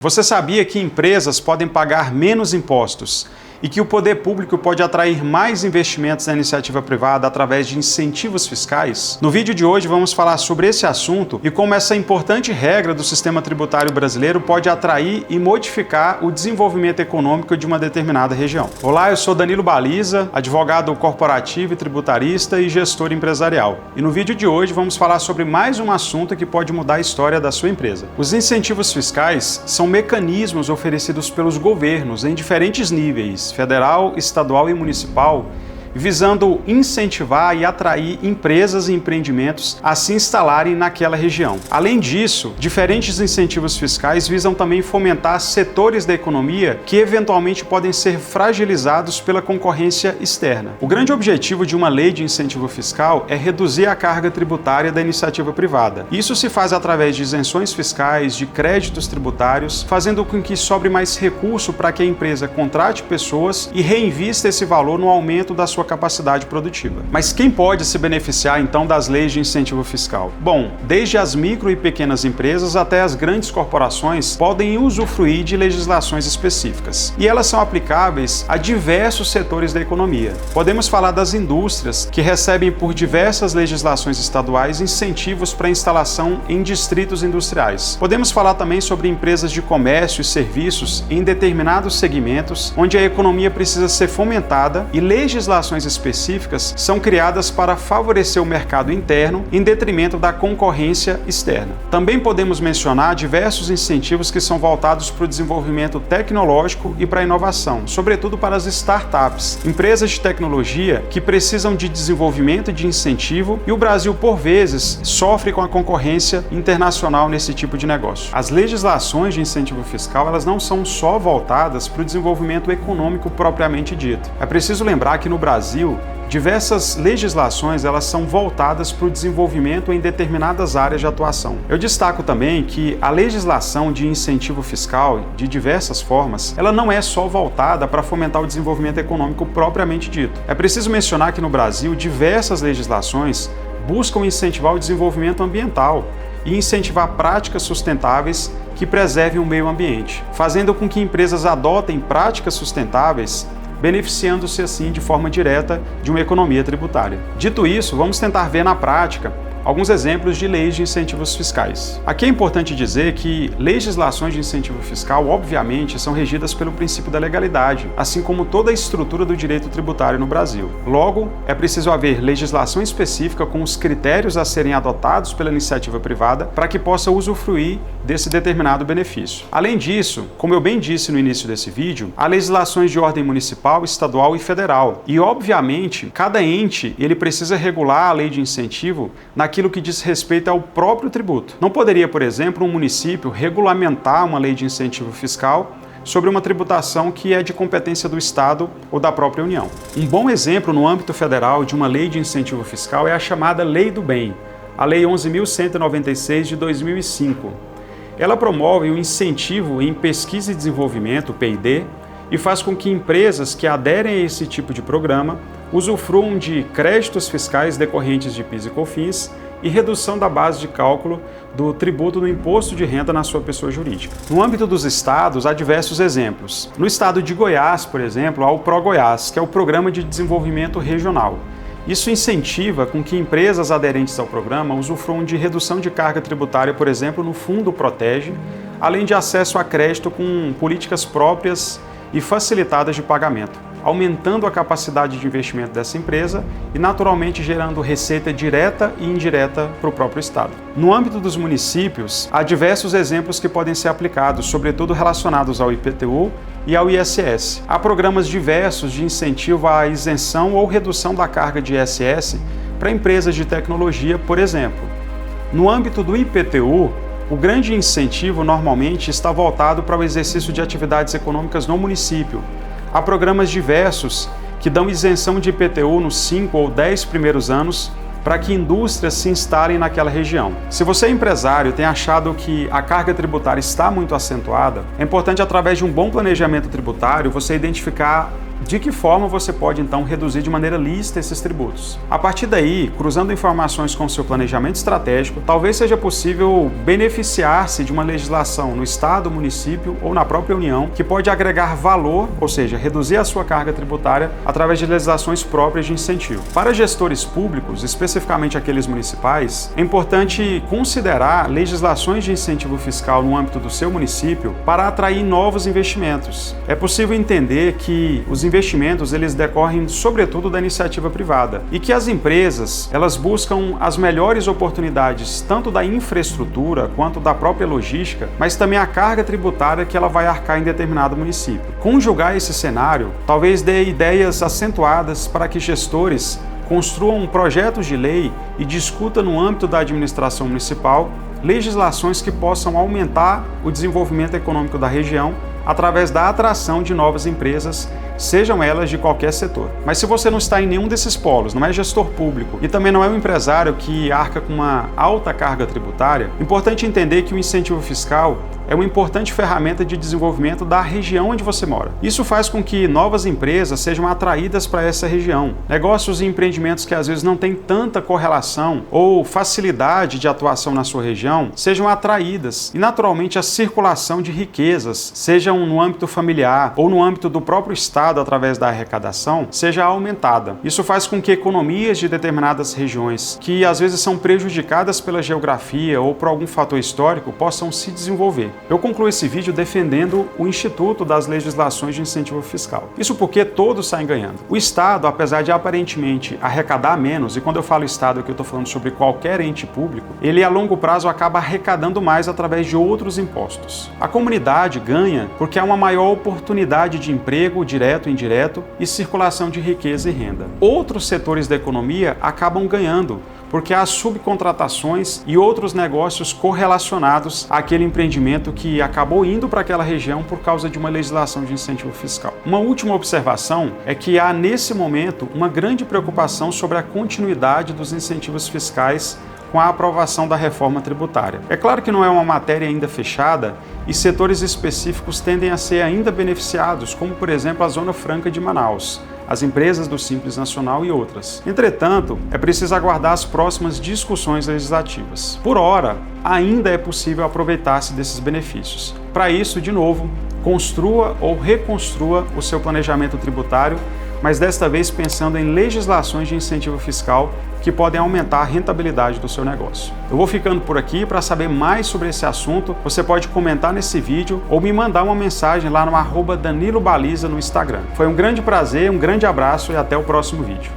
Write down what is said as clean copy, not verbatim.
Você sabia que empresas podem pagar menos impostos e que o poder público pode atrair mais investimentos na iniciativa privada através de incentivos fiscais? No vídeo de hoje vamos falar sobre esse assunto e como essa importante regra do sistema tributário brasileiro pode atrair e modificar o desenvolvimento econômico de uma determinada região. Olá, eu sou Danilo Baliza, advogado corporativo e tributarista e gestor empresarial. E no vídeo de hoje vamos falar sobre mais um assunto que pode mudar a história da sua empresa. Os incentivos fiscais são mecanismos oferecidos pelos governos em diferentes níveis, federal, estadual e municipal, visando incentivar e atrair empresas e empreendimentos a se instalarem naquela região. Além disso, diferentes incentivos fiscais visam também fomentar setores da economia que eventualmente podem ser fragilizados pela concorrência externa. O grande objetivo de uma lei de incentivo fiscal é reduzir a carga tributária da iniciativa privada. Isso se faz através de isenções fiscais, de créditos tributários, fazendo com que sobre mais recurso para que a empresa contrate pessoas e reinvista esse valor no aumento da sua capacidade produtiva. Mas quem pode se beneficiar então das leis de incentivo fiscal? Bom, desde as micro e pequenas empresas até as grandes corporações podem usufruir de legislações específicas. E elas são aplicáveis a diversos setores da economia. Podemos falar das indústrias, que recebem por diversas legislações estaduais incentivos para instalação em distritos industriais. Podemos falar também sobre empresas de comércio e serviços em determinados segmentos, onde a economia precisa ser fomentada e legislações específicas são criadas para favorecer o mercado interno em detrimento da concorrência externa. Também podemos mencionar diversos incentivos que são voltados para o desenvolvimento tecnológico e para a inovação, sobretudo para as startups, empresas de tecnologia que precisam de desenvolvimento e de incentivo, e o Brasil, por vezes, sofre com a concorrência internacional nesse tipo de negócio. As legislações de incentivo fiscal, elas não são só voltadas para o desenvolvimento econômico propriamente dito. É preciso lembrar que no Brasil, diversas legislações elas são voltadas para o desenvolvimento em determinadas áreas de atuação. Eu destaco também que a legislação de incentivo fiscal, de diversas formas, ela não é só voltada para fomentar o desenvolvimento econômico propriamente dito. É preciso mencionar que no Brasil, diversas legislações buscam incentivar o desenvolvimento ambiental e incentivar práticas sustentáveis que preservem o meio ambiente, fazendo com que empresas adotem práticas sustentáveis, beneficiando-se assim de forma direta de uma economia tributária. Dito isso, vamos tentar ver na prática alguns exemplos de leis de incentivos fiscais. Aqui é importante dizer que legislações de incentivo fiscal, obviamente, são regidas pelo princípio da legalidade, assim como toda a estrutura do direito tributário no Brasil. Logo, é preciso haver legislação específica com os critérios a serem adotados pela iniciativa privada para que possa usufruir desse determinado benefício. Além disso, como eu bem disse no início desse vídeo, há legislações de ordem municipal, estadual e federal. E, obviamente, cada ente ele precisa regular a lei de incentivo naquilo que diz respeito ao próprio tributo. Não poderia, por exemplo, um município regulamentar uma lei de incentivo fiscal sobre uma tributação que é de competência do Estado ou da própria União. Um bom exemplo no âmbito federal de uma lei de incentivo fiscal é a chamada Lei do Bem, a Lei 11.196 de 2005. Ela promove um incentivo em pesquisa e desenvolvimento, P&D, e faz com que empresas que aderem a esse tipo de programa usufruam de créditos fiscais decorrentes de PIS e COFINS e redução da base de cálculo do tributo do imposto de renda na sua pessoa jurídica. No âmbito dos estados, há diversos exemplos. No estado de Goiás, por exemplo, há o ProGoiás, que é o Programa de Desenvolvimento Regional. Isso incentiva com que empresas aderentes ao programa usufruam de redução de carga tributária, por exemplo, no Fundo Protege, além de acesso a crédito com políticas próprias e facilitadas de pagamento, aumentando a capacidade de investimento dessa empresa e, naturalmente, gerando receita direta e indireta para o próprio Estado. No âmbito dos municípios, há diversos exemplos que podem ser aplicados, sobretudo relacionados ao IPTU e ao ISS. Há programas diversos de incentivo à isenção ou redução da carga de ISS para empresas de tecnologia, por exemplo. No âmbito do IPTU, o grande incentivo normalmente está voltado para o exercício de atividades econômicas no município. Há programas diversos que dão isenção de IPTU nos 5 ou 10 primeiros anos para que indústrias se instalem naquela região. Se você é empresário e tem achado que a carga tributária está muito acentuada, é importante, através de um bom planejamento tributário, você identificar de que forma você pode então reduzir de maneira lícita esses tributos. A partir daí, cruzando informações com o seu planejamento estratégico, talvez seja possível beneficiar-se de uma legislação no estado, município ou na própria União que pode agregar valor, ou seja, reduzir a sua carga tributária através de legislações próprias de incentivo. Para gestores públicos, especificamente aqueles municipais, é importante considerar legislações de incentivo fiscal no âmbito do seu município para atrair novos investimentos. É possível entender que os investimentos eles decorrem sobretudo da iniciativa privada e que as empresas elas buscam as melhores oportunidades tanto da infraestrutura quanto da própria logística, mas também a carga tributária que ela vai arcar em determinado município. Conjugar esse cenário talvez dê ideias acentuadas para que gestores construam projetos de lei e discutam no âmbito da administração municipal legislações que possam aumentar o desenvolvimento econômico da região através da atração de novas empresas, sejam elas de qualquer setor. Mas se você não está em nenhum desses polos, não é gestor público e também não é um empresário que arca com uma alta carga tributária, é importante entender que o incentivo fiscal é uma importante ferramenta de desenvolvimento da região onde você mora. Isso faz com que novas empresas sejam atraídas para essa região. Negócios e empreendimentos que às vezes não têm tanta correlação ou facilidade de atuação na sua região sejam atraídas e naturalmente a circulação de riquezas, sejam no âmbito familiar ou no âmbito do próprio estado através da arrecadação, seja aumentada. Isso faz com que economias de determinadas regiões que às vezes são prejudicadas pela geografia ou por algum fator histórico possam se desenvolver. Eu concluo esse vídeo defendendo o Instituto das Legislações de Incentivo Fiscal. Isso porque todos saem ganhando. O Estado, apesar de aparentemente arrecadar menos, e quando eu falo Estado aqui eu estou falando sobre qualquer ente público, ele a longo prazo acaba arrecadando mais através de outros impostos. A comunidade ganha porque há uma maior oportunidade de emprego direto e indireto e circulação de riqueza e renda. Outros setores da economia acabam ganhando porque há subcontratações e outros negócios correlacionados àquele empreendimento que acabou indo para aquela região por causa de uma legislação de incentivo fiscal. Uma última observação é que há, nesse momento, uma grande preocupação sobre a continuidade dos incentivos fiscais com a aprovação da reforma tributária. É claro que não é uma matéria ainda fechada e setores específicos tendem a ser ainda beneficiados, como por exemplo a Zona Franca de Manaus, as empresas do Simples Nacional e outras. Entretanto, é preciso aguardar as próximas discussões legislativas. Por hora, ainda é possível aproveitar-se desses benefícios. Para isso, de novo, construa ou reconstrua o seu planejamento tributário, mas desta vez pensando em legislações de incentivo fiscal que podem aumentar a rentabilidade do seu negócio. Eu vou ficando por aqui. Para saber mais sobre esse assunto, você pode comentar nesse vídeo ou me mandar uma mensagem lá no @DaniloBaliza no Instagram. Foi um grande prazer, um grande abraço e até o próximo vídeo.